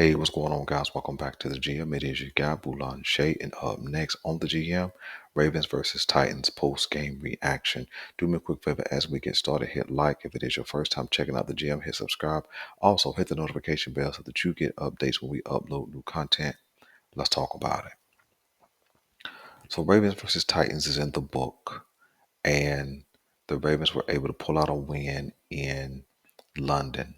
Hey, what's going on, guys? Welcome back to the GM. It is your guy, Bulan Shay, and up next on the GM, Ravens versus Titans post-game reaction. Do me a quick favor as we get started. Hit like if it is your first time checking out the GM. Hit subscribe. Also, hit the notification bell so that you get updates when we upload new content. Let's talk about it. So, Ravens versus Titans is in the book, and the Ravens were able to pull out a win in London.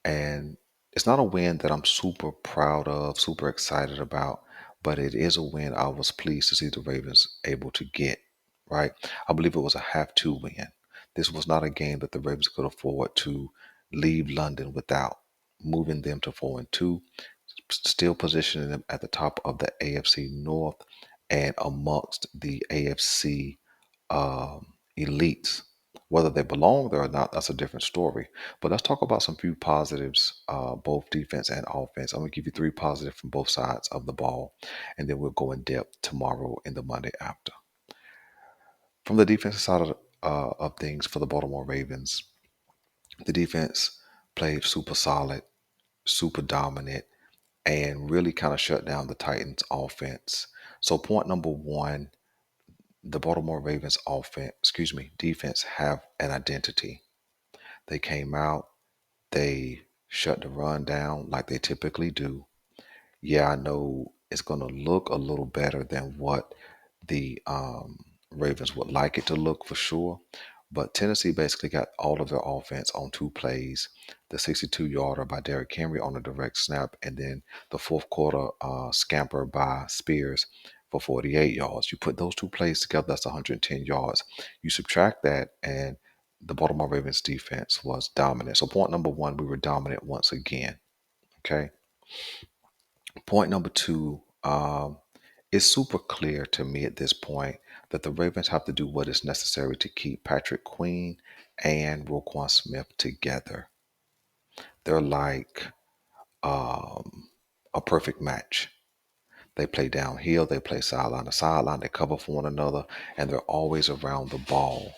And it's not a win that I'm super proud of, super excited about, but it is a win I was pleased to see the Ravens able to get, right? I believe it was a have-to win. This was not a game that the Ravens could afford to leave London without, moving them to 4-2, still positioning them at the top of the AFC North and amongst the AFC elites. Whether they belong there or not, that's a different story. But let's talk about some few positives, both defense and offense. I'm going to give you three positives from both sides of the ball, and then we'll go in depth tomorrow in the Monday after. From the defensive side of things for the Baltimore Ravens, the defense played super solid, super dominant, and really kind of shut down the Titans' offense. So, point number one, the Baltimore Ravens defense have an identity. They came out, they shut the run down like they typically do. Yeah, I know it's going to look a little better than what the Ravens would like it to look for sure. But Tennessee basically got all of their offense on two plays: the 62-yarder by Derrick Henry on a direct snap, and then the fourth quarter scamper by Spears for 48 yards. You put those two plays together, that's 110 yards. You subtract that, and the Baltimore Ravens defense was dominant. So point number one, we were dominant once again. Okay. Point number two, it's super clear to me at this point that the Ravens have to do what is necessary to keep Patrick Queen and Roquan Smith together. They're like a perfect match. They play downhill, they play sideline to sideline, they cover for one another, and they're always around the ball.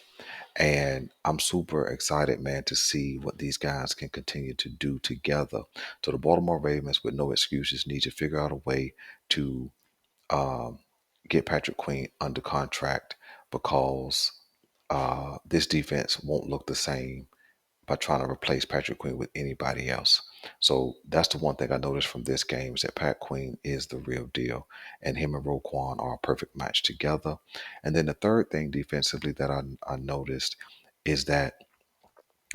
And I'm super excited, man, to see what these guys can continue to do together. So the Baltimore Ravens, with no excuses, need to figure out a way to um, get Patrick Queen under contract because this defense won't look the same by trying to replace Patrick Queen with anybody else. So that's the one thing I noticed from this game is that Pat Queen is the real deal, and him and Roquan are a perfect match together. And then the third thing defensively that I noticed is that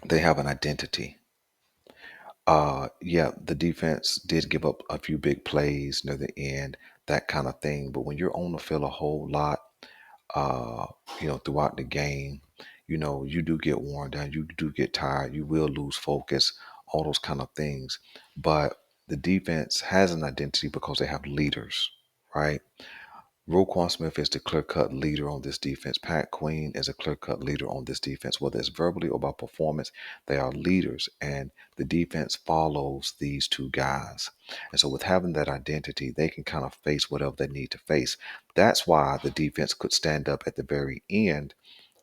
they have an identity. Yeah, the defense did give up a few big plays near the end, that kind of thing. But when you're on the field a whole lot, uh, throughout the game, you do get worn down, you do get tired, you will lose focus, all those kind of things. But the defense has an identity because they have leaders, right? Roquan Smith is the clear-cut leader on this defense. Pat Queen is a clear-cut leader on this defense. Whether it's verbally or by performance, they are leaders, and the defense follows these two guys. And so with having that identity, they can kind of face whatever they need to face. That's why the defense could stand up at the very end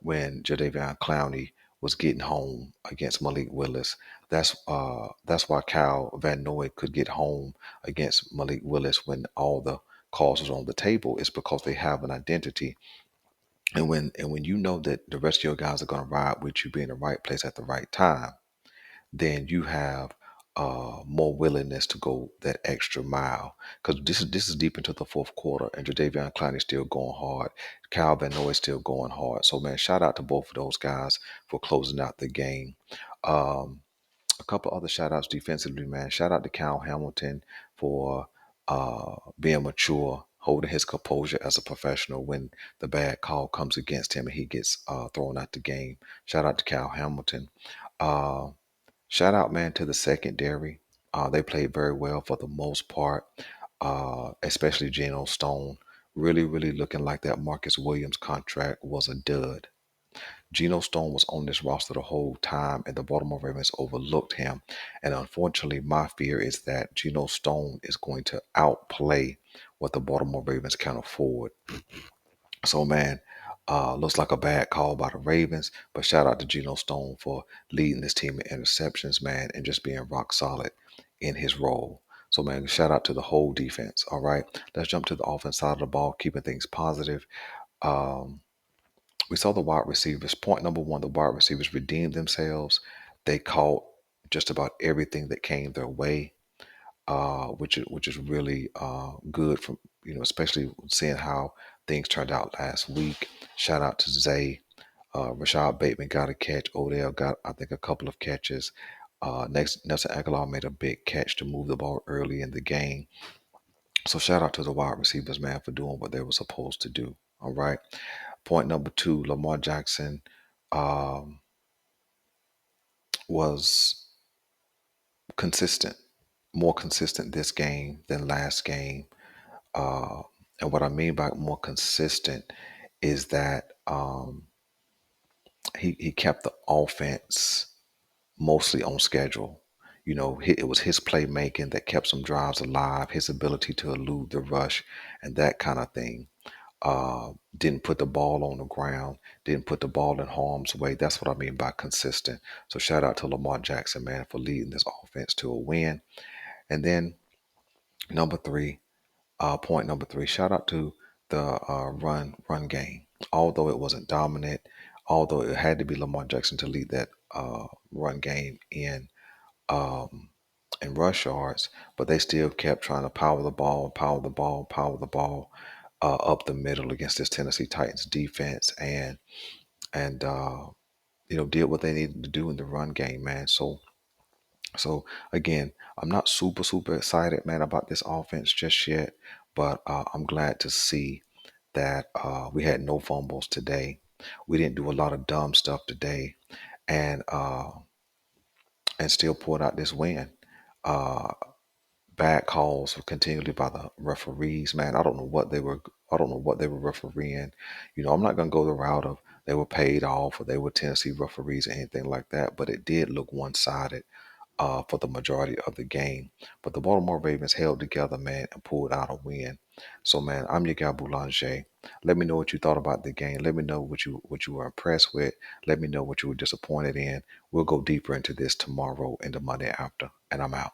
when Jadeveon Clowney was getting home against Malik Willis. That's why Kyle Van Noy could get home against Malik Willis when all the calls was on the table. Is because they have an identity. And when you know that the rest of your guys are going to ride with you, be in the right place at the right time, then you have more willingness to go that extra mile. Because this is deep into the fourth quarter, and Jadeveon Clowney is still going hard. Kyle Van Noy is still going hard. So man, shout out to both of those guys for closing out the game. Um, a couple other shout outs defensively, man. Shout out to Cal Hamilton for being mature, holding his composure as a professional when the bad call comes against him and he gets thrown out the game. Shout out to Cal Hamilton. Uh, Shout out, man, to the secondary. They played very well for the most part, especially Geno Stone. Really, really looking like that Marcus Williams contract was a dud. Geno Stone was on this roster the whole time, and the Baltimore Ravens overlooked him. And unfortunately, my fear is that Geno Stone is going to outplay what the Baltimore Ravens can afford. So, man, looks like a bad call by the Ravens, but shout out to Geno Stone for leading this team in interceptions, man, and just being rock solid in his role. So, man, shout out to the whole defense. All right. Let's jump to the offense side of the ball, keeping things positive. Um, we saw the wide receivers. Point number one, the wide receivers redeemed themselves. They caught just about everything that came their way, which is really good from especially seeing how things turned out last week. Shout out to Zay. Rashad Bateman got a catch. Odell got, I think, a couple of catches. Next, Nelson Aguilar made a big catch to move the ball early in the game. So shout out to the wide receivers, man, for doing what they were supposed to do. All right. Point number two, Lamar Jackson um, was consistent, more consistent this game than last game. Uh, and what I mean by more consistent is that he kept the offense mostly on schedule. It was his playmaking that kept some drives alive, his ability to elude the rush and that kind of thing. Didn't put the ball on the ground, didn't put the ball in harm's way. That's what I mean by consistent. So shout out to Lamar Jackson, man, for leading this offense to a win. And then number three, point number three, shout out to the run game. Although it wasn't dominant, although it had to be Lamar Jackson to lead that run game um, in rush yards, but they still kept trying to power the ball up the middle against this Tennessee Titans defense, and did what they needed to do in the run game, man. So again, I'm not super excited, man, about this offense just yet, but I'm glad to see that we had no fumbles today. We didn't do a lot of dumb stuff today, and still pulled out this win. Uh, Bad calls continually by the referees, man. I don't know what they were. I don't know what they were refereeing. I'm not gonna go the route of they were paid off or they were Tennessee referees or anything like that. But it did look one-sided for the majority of the game. But the Baltimore Ravens held together, man, and pulled out a win. So, man, I'm your guy Boulanger. Let me know what you thought about the game. Let me know what you were impressed with. Let me know what you were disappointed in. We'll go deeper into this tomorrow and the Monday after. And I'm out.